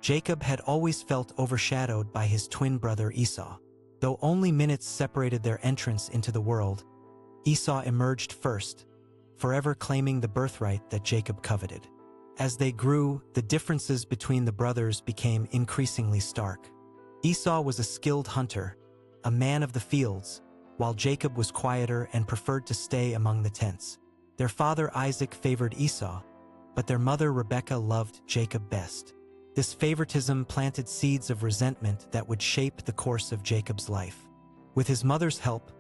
Jacob had always felt overshadowed by his twin brother Esau. Though only minutes separated their entrance into the world, Esau emerged first, forever claiming the birthright that Jacob coveted. As they grew, the differences between the brothers became increasingly stark. Esau was a skilled hunter, a man of the fields, while Jacob was quieter and preferred to stay among the tents. Their father Isaac favored Esau, but their mother Rebekah loved Jacob best. This favoritism planted seeds of resentment that would shape the course of Jacob's life. With his mother's help,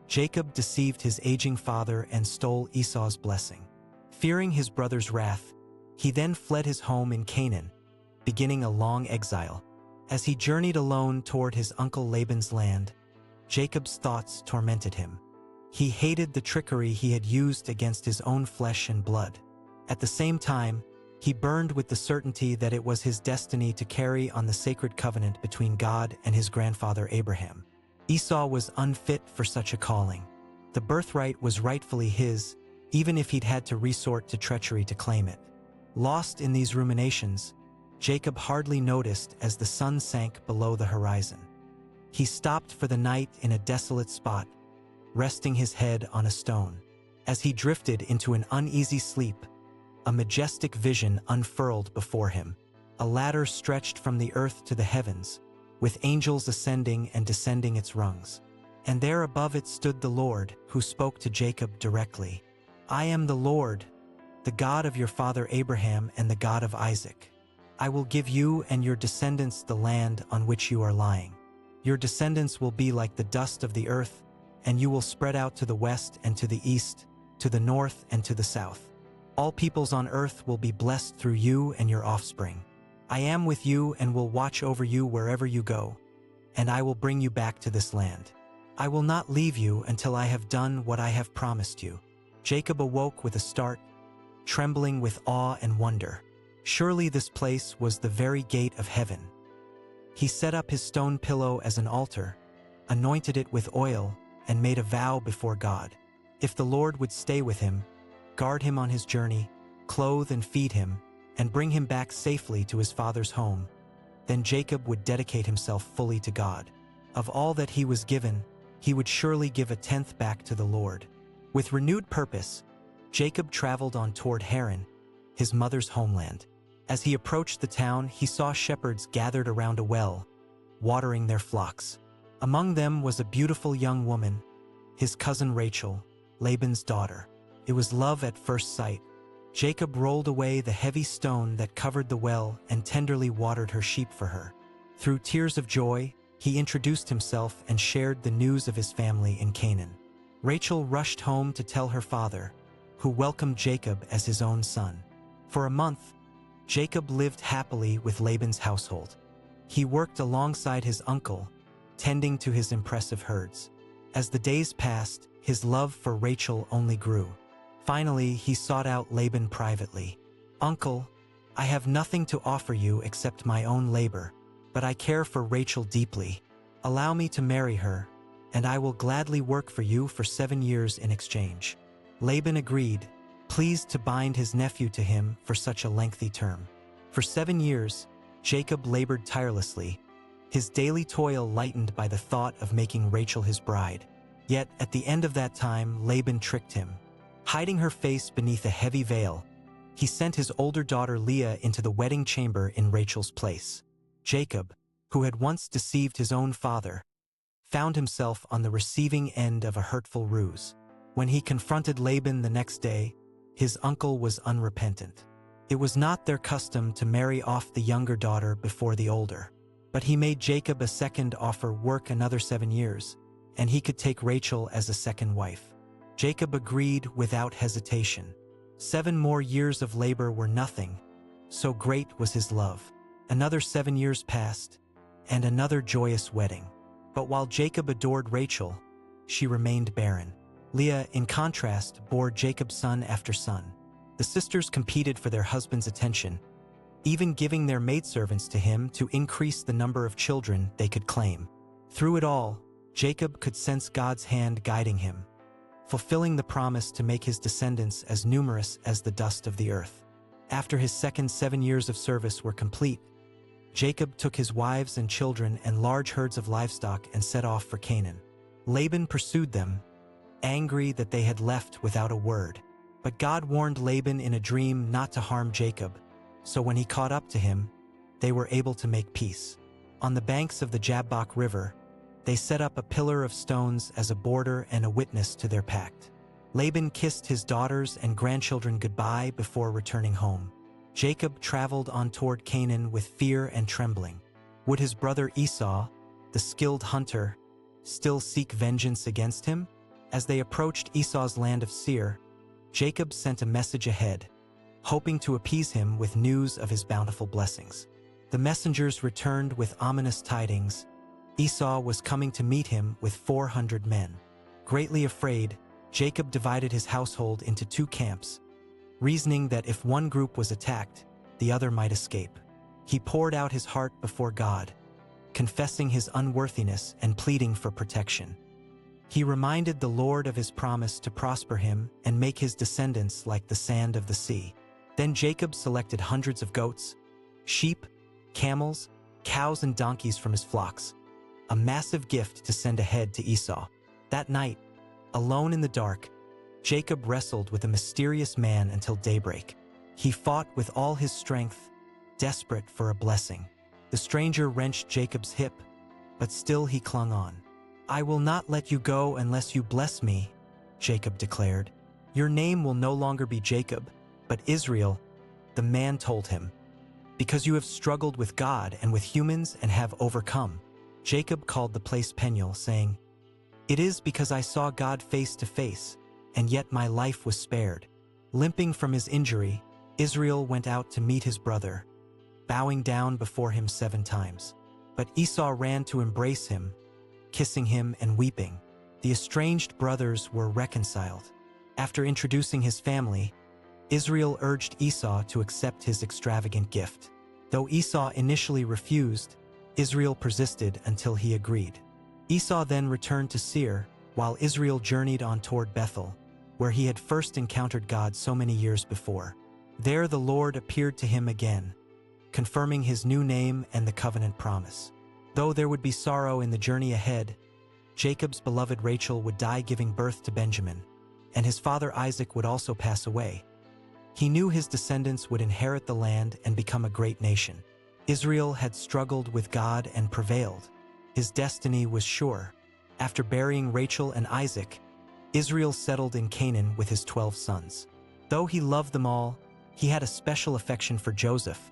Jacob deceived his aging father and stole Esau's blessing. Fearing his brother's wrath, he then fled his home in Canaan, beginning a long exile. As he journeyed alone toward his uncle Laban's land, Jacob's thoughts tormented him. He hated the trickery he had used against his own flesh and blood. At the same time, he burned with the certainty that it was his destiny to carry on the sacred covenant between God and his grandfather Abraham. Esau was unfit for such a calling. The birthright was rightfully his, even if he'd had to resort to treachery to claim it. Lost in these ruminations, Jacob hardly noticed as the sun sank below the horizon. He stopped for the night in a desolate spot, resting his head on a stone. As he drifted into an uneasy sleep, a majestic vision unfurled before him. A ladder stretched from the earth to the heavens, with angels ascending and descending its rungs. And there above it stood the Lord, who spoke to Jacob directly. "I am the Lord, the God of your father Abraham and the God of Isaac. I will give you and your descendants the land on which you are lying. Your descendants will be like the dust of the earth, and you will spread out to the west and to the east, to the north and to the south. All peoples on earth will be blessed through you and your offspring. I am with you and will watch over you wherever you go, and I will bring you back to this land. I will not leave you until I have done what I have promised you." Jacob awoke with a start, trembling with awe and wonder. Surely this place was the very gate of heaven. He set up his stone pillow as an altar, anointed it with oil, and made a vow before God. If the Lord would stay with him, guard him on his journey, clothe and feed him, and bring him back safely to his father's home, then Jacob would dedicate himself fully to God. Of all that he was given, he would surely give a tenth back to the Lord. With renewed purpose, Jacob traveled on toward Haran, his mother's homeland. As he approached the town, he saw shepherds gathered around a well, watering their flocks. Among them was a beautiful young woman, his cousin Rachel, Laban's daughter. It was love at first sight. Jacob rolled away the heavy stone that covered the well and tenderly watered her sheep for her. Through tears of joy, he introduced himself and shared the news of his family in Canaan. Rachel rushed home to tell her father, who welcomed Jacob as his own son. For a month, Jacob lived happily with Laban's household. He worked alongside his uncle, tending to his impressive herds. As the days passed, his love for Rachel only grew. Finally, he sought out Laban privately. "Uncle, I have nothing to offer you except my own labor, but I care for Rachel deeply. Allow me to marry her, and I will gladly work for you for 7 years in exchange." Laban agreed, pleased to bind his nephew to him for such a lengthy term. For 7 years, Jacob labored tirelessly, his daily toil lightened by the thought of making Rachel his bride. Yet, at the end of that time, Laban tricked him. Hiding her face beneath a heavy veil, he sent his older daughter Leah into the wedding chamber in Rachel's place. Jacob, who had once deceived his own father, found himself on the receiving end of a hurtful ruse. When he confronted Laban the next day, his uncle was unrepentant. It was not their custom to marry off the younger daughter before the older, but he made Jacob a second offer: work another 7 years, and he could take Rachel as a second wife. Jacob agreed without hesitation. 7 more years of labor were nothing, so great was his love. Another 7 years passed, and another joyous wedding. But while Jacob adored Rachel, she remained barren. Leah, in contrast, bore Jacob son after son. The sisters competed for their husband's attention, even giving their maidservants to him to increase the number of children they could claim. Through it all, Jacob could sense God's hand guiding him, fulfilling the promise to make his descendants as numerous as the dust of the earth. After his second 7 years of service were complete, Jacob took his wives and children and large herds of livestock and set off for Canaan. Laban pursued them, angry that they had left without a word. But God warned Laban in a dream not to harm Jacob, so when he caught up to him, they were able to make peace. On the banks of the Jabbok River, they set up a pillar of stones as a border and a witness to their pact. Laban kissed his daughters and grandchildren goodbye before returning home. Jacob traveled on toward Canaan with fear and trembling. Would his brother Esau, the skilled hunter, still seek vengeance against him? As they approached Esau's land of Seir, Jacob sent a message ahead, hoping to appease him with news of his bountiful blessings. The messengers returned with ominous tidings. Esau was coming to meet him with 400 men. Greatly afraid, Jacob divided his household into 2 camps, reasoning that if one group was attacked, the other might escape. He poured out his heart before God, confessing his unworthiness and pleading for protection. He reminded the Lord of his promise to prosper him and make his descendants like the sand of the sea. Then Jacob selected hundreds of goats, sheep, camels, cows, and donkeys from his flocks, a massive gift to send ahead to Esau. That night, alone in the dark, Jacob wrestled with a mysterious man until daybreak. He fought with all his strength, desperate for a blessing. The stranger wrenched Jacob's hip, but still he clung on. "I will not let you go unless you bless me," Jacob declared. "Your name will no longer be Jacob, but Israel," the man told him, "because you have struggled with God and with humans and have overcome." Jacob called the place Peniel, saying, "It is because I saw God face to face, and yet my life was spared." Limping from his injury, Israel went out to meet his brother, bowing down before him 7 times. But Esau ran to embrace him, kissing him and weeping. The estranged brothers were reconciled. After introducing his family, Israel urged Esau to accept his extravagant gift. Though Esau initially refused, Israel persisted until he agreed. Esau then returned to Seir, while Israel journeyed on toward Bethel, where he had first encountered God so many years before. There the Lord appeared to him again, confirming his new name and the covenant promise. Though there would be sorrow in the journey ahead, Jacob's beloved Rachel would die giving birth to Benjamin, and his father Isaac would also pass away. He knew his descendants would inherit the land and become a great nation. Israel had struggled with God and prevailed. His destiny was sure. After burying Rachel and Isaac, Israel settled in Canaan with his 12 sons. Though he loved them all, he had a special affection for Joseph,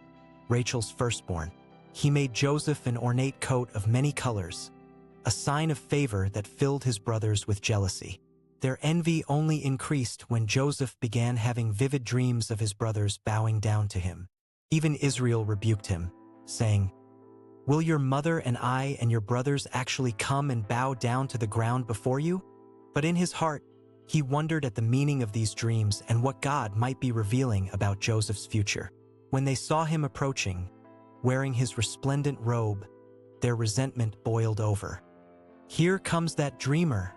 Rachel's firstborn. He made Joseph an ornate coat of many colors, a sign of favor that filled his brothers with jealousy. Their envy only increased when Joseph began having vivid dreams of his brothers bowing down to him. Even Israel rebuked him, saying, "Will your mother and I and your brothers actually come and bow down to the ground before you?" But in his heart, he wondered at the meaning of these dreams and what God might be revealing about Joseph's future. When they saw him approaching, wearing his resplendent robe, their resentment boiled over. "Here comes that dreamer,"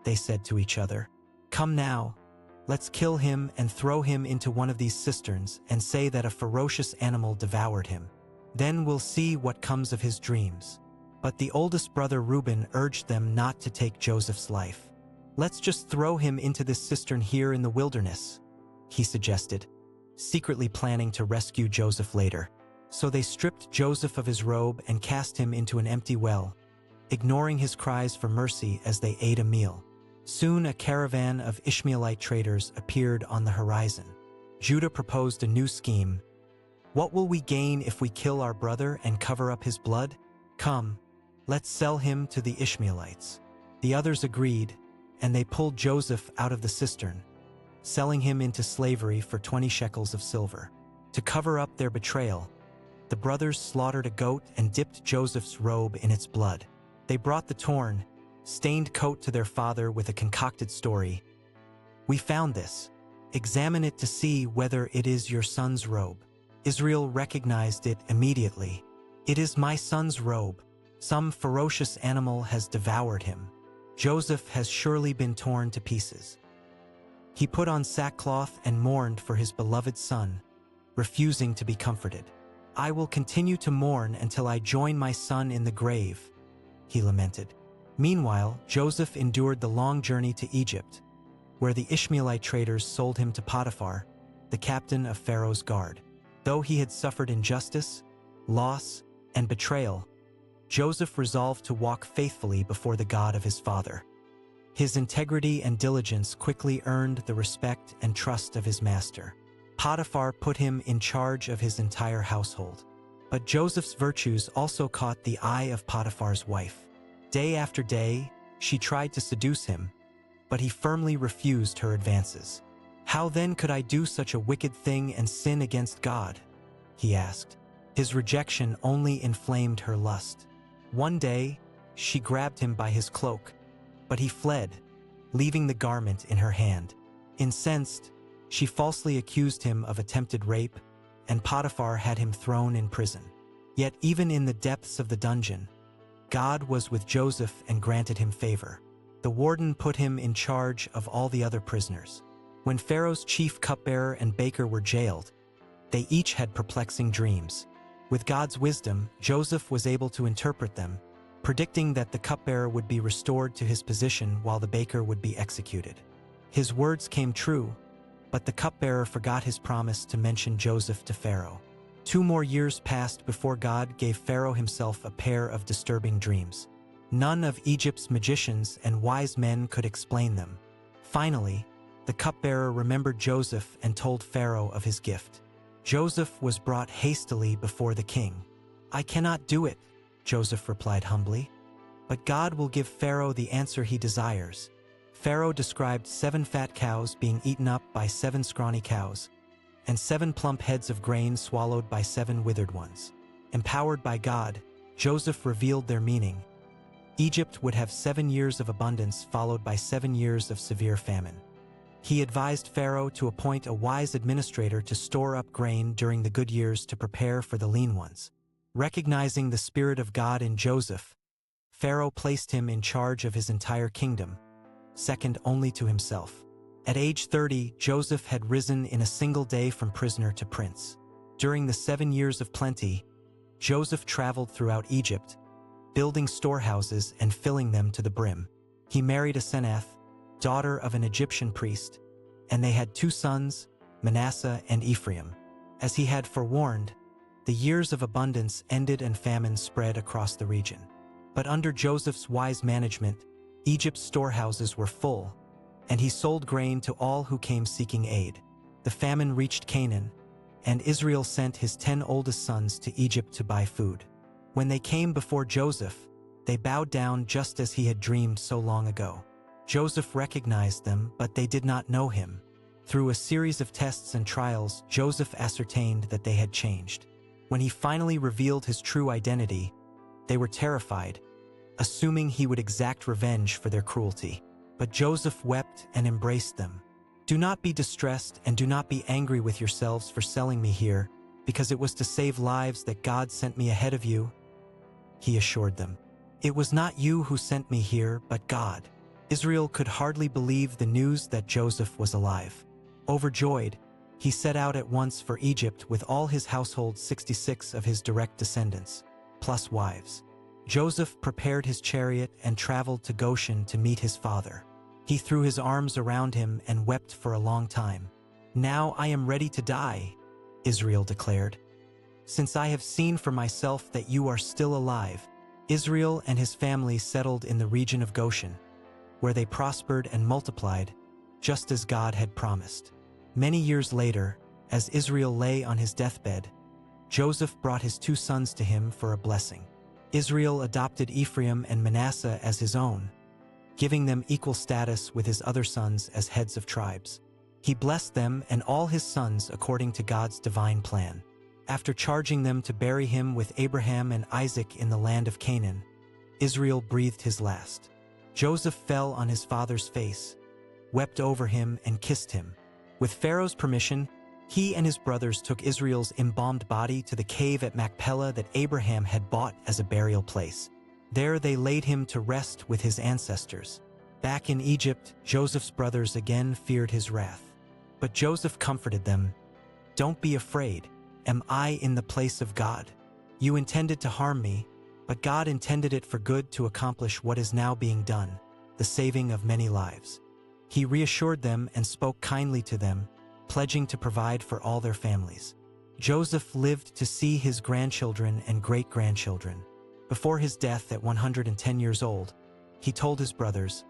they said to each other. "Come now, let's kill him and throw him into one of these cisterns and say that a ferocious animal devoured him. Then we'll see what comes of his dreams." But the oldest brother Reuben urged them not to take Joseph's life. "Let's just throw him into this cistern here in the wilderness," he suggested, secretly planning to rescue Joseph later. So they stripped Joseph of his robe and cast him into an empty well, ignoring his cries for mercy as they ate a meal. Soon a caravan of Ishmaelite traders appeared on the horizon. Judah proposed a new scheme. "What will we gain if we kill our brother and cover up his blood? Come, let's sell him to the Ishmaelites." The others agreed, and they pulled Joseph out of the cistern, selling him into slavery for 20 shekels of silver. To cover up their betrayal, the brothers slaughtered a goat and dipped Joseph's robe in its blood. They brought the torn, stained coat to their father with a concocted story. "We found this. Examine it to see whether it is your son's robe." Israel recognized it immediately. "It is my son's robe. Some ferocious animal has devoured him. Joseph has surely been torn to pieces." He put on sackcloth and mourned for his beloved son, refusing to be comforted. "I will continue to mourn until I join my son in the grave," he lamented. Meanwhile, Joseph endured the long journey to Egypt, where the Ishmaelite traders sold him to Potiphar, the captain of Pharaoh's guard. Though he had suffered injustice, loss, and betrayal, Joseph resolved to walk faithfully before the God of his father. His integrity and diligence quickly earned the respect and trust of his master. Potiphar put him in charge of his entire household. But Joseph's virtues also caught the eye of Potiphar's wife. Day after day, she tried to seduce him, but he firmly refused her advances. "How then could I do such a wicked thing and sin against God?" he asked. His rejection only inflamed her lust. One day, she grabbed him by his cloak, but he fled, leaving the garment in her hand. Incensed, she falsely accused him of attempted rape, and Potiphar had him thrown in prison. Yet even in the depths of the dungeon, God was with Joseph and granted him favor. The warden put him in charge of all the other prisoners. When Pharaoh's chief cupbearer and baker were jailed, they each had perplexing dreams. With God's wisdom, Joseph was able to interpret them, predicting that the cupbearer would be restored to his position while the baker would be executed. His words came true, but the cupbearer forgot his promise to mention Joseph to Pharaoh. 2 more years passed before God gave Pharaoh himself a pair of disturbing dreams. None of Egypt's magicians and wise men could explain them. Finally, the cupbearer remembered Joseph and told Pharaoh of his gift. Joseph was brought hastily before the king. "I cannot do it," Joseph replied humbly, "but God will give Pharaoh the answer he desires." Pharaoh described 7 fat cows being eaten up by 7 scrawny cows, and 7 plump heads of grain swallowed by 7 withered ones. Empowered by God, Joseph revealed their meaning. Egypt would have 7 years of abundance followed by 7 years of severe famine. He advised Pharaoh to appoint a wise administrator to store up grain during the good years to prepare for the lean ones. Recognizing the Spirit of God in Joseph, Pharaoh placed him in charge of his entire kingdom, second only to himself. At age 30, Joseph had risen in a single day from prisoner to prince. During the 7 years of plenty, Joseph traveled throughout Egypt, building storehouses and filling them to the brim. He married Asenath, daughter of an Egyptian priest, and they had 2 sons, Manasseh and Ephraim. As he had forewarned, the years of abundance ended and famine spread across the region. But under Joseph's wise management, Egypt's storehouses were full, and he sold grain to all who came seeking aid. The famine reached Canaan, and Israel sent his 10 oldest sons to Egypt to buy food. When they came before Joseph, they bowed down just as he had dreamed so long ago. Joseph recognized them, but they did not know him. Through a series of tests and trials, Joseph ascertained that they had changed. When he finally revealed his true identity, they were terrified, assuming he would exact revenge for their cruelty. But Joseph wept and embraced them. "Do not be distressed and do not be angry with yourselves for selling me here, because it was to save lives that God sent me ahead of you," he assured them. "It was not you who sent me here, but God." Israel could hardly believe the news that Joseph was alive. Overjoyed, he set out at once for Egypt with all his household, 66 of his direct descendants, plus wives. Joseph prepared his chariot and traveled to Goshen to meet his father. He threw his arms around him and wept for a long time. "Now I am ready to die," Israel declared, "since I have seen for myself that you are still alive." Israel and his family settled in the region of Goshen, where they prospered and multiplied, just as God had promised. Many years later, as Israel lay on his deathbed, Joseph brought his 2 sons to him for a blessing. Israel adopted Ephraim and Manasseh as his own, giving them equal status with his other sons as heads of tribes. He blessed them and all his sons according to God's divine plan. After charging them to bury him with Abraham and Isaac in the land of Canaan, Israel breathed his last. Joseph fell on his father's face, wept over him, and kissed him. With Pharaoh's permission, he and his brothers took Israel's embalmed body to the cave at Machpelah that Abraham had bought as a burial place. There they laid him to rest with his ancestors. Back in Egypt, Joseph's brothers again feared his wrath. But Joseph comforted them. "Don't be afraid. Am I in the place of God? You intended to harm me, but God intended it for good to accomplish what is now being done, the saving of many lives. He reassured them and spoke kindly to them, pledging to provide for all their families. Joseph lived to see his grandchildren and great-grandchildren. Before his death at 110 years old, he told his brothers,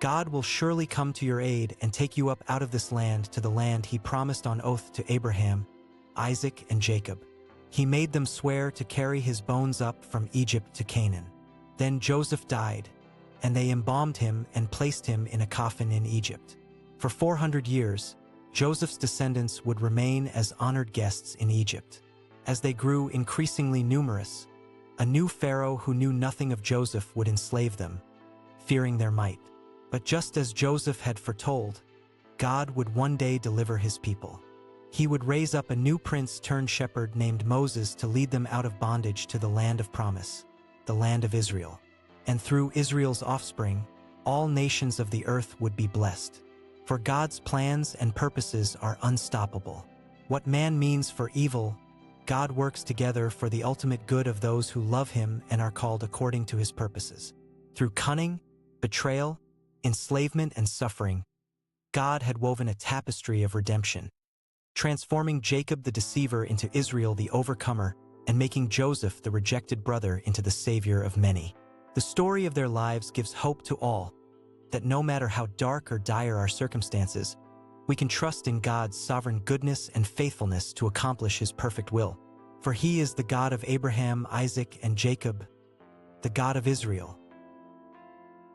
"God will surely come to your aid and take you up out of this land to the land he promised on oath to Abraham, Isaac, and Jacob." He made them swear to carry his bones up from Egypt to Canaan. Then Joseph died, and they embalmed him and placed him in a coffin in Egypt. For 400 years, Joseph's descendants would remain as honored guests in Egypt. As they grew increasingly numerous, a new pharaoh who knew nothing of Joseph would enslave them, fearing their might. But just as Joseph had foretold, God would one day deliver his people. He would raise up a new prince-turned-shepherd named Moses to lead them out of bondage to the land of promise, the land of Israel. And through Israel's offspring, all nations of the earth would be blessed. For God's plans and purposes are unstoppable. What man means for evil, God works together for the ultimate good of those who love him and are called according to his purposes. Through cunning, betrayal, enslavement, and suffering, God had woven a tapestry of redemption, transforming Jacob the deceiver into Israel the overcomer, and making Joseph the rejected brother into the savior of many. The story of their lives gives hope to all, that no matter how dark or dire our circumstances, we can trust in God's sovereign goodness and faithfulness to accomplish his perfect will. For he is the God of Abraham, Isaac, and Jacob, the God of Israel.